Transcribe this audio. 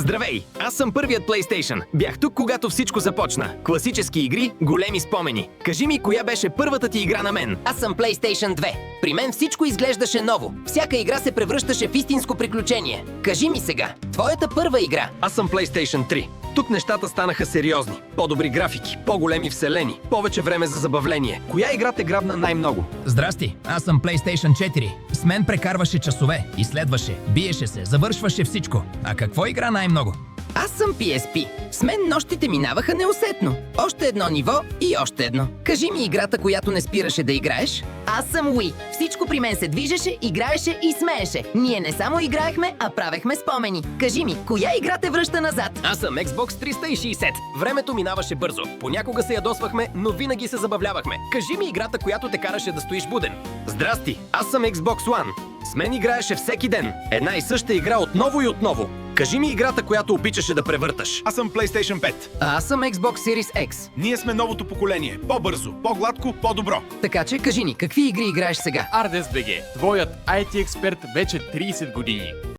Здравей! Аз съм първият PlayStation. Бях тук, когато всичко започна. Класически игри, големи спомени. Кажи ми, коя беше първата ти игра на мен? Аз съм PlayStation 2. При мен всичко изглеждаше ново. Всяка игра се превръщаше в истинско приключение. Кажи ми сега, твоята първа игра? Аз съм PlayStation 3. Тук нещата станаха сериозни. По-добри графики, по-големи вселени, повече време за забавление. Коя игра те грабна най-много? Здрасти, аз съм PlayStation 4. С мен прекарваше часове, изследваше, биеше се, завършваше всичко. А какво игра най-много? Аз съм PSP. С мен нощите минаваха неусетно. Още едно ниво и още едно. Кажи ми играта, която не спираше да играеш? Аз съм Wii. Всичко при мен се движеше, играеше и смееше. Ние не само играехме, а правехме спомени. Кажи ми, коя игра те връща назад? Аз съм Xbox 360. Времето минаваше бързо. Понякога се ядосвахме, но винаги се забавлявахме. Кажи ми играта, която те караше да стоиш буден. Здрасти, аз съм Xbox One. С мен играеше всеки ден. Една и съща игра отново и отново. Кажи ми играта, която обичаше да превърташ. Аз съм PlayStation 5. А аз съм Xbox Series X. Ние сме новото поколение. По-бързо, по-гладко, по-добро. Така че кажи ни, какви игри играеш сега? Ardest BG, твоят IT експерт вече 30 години.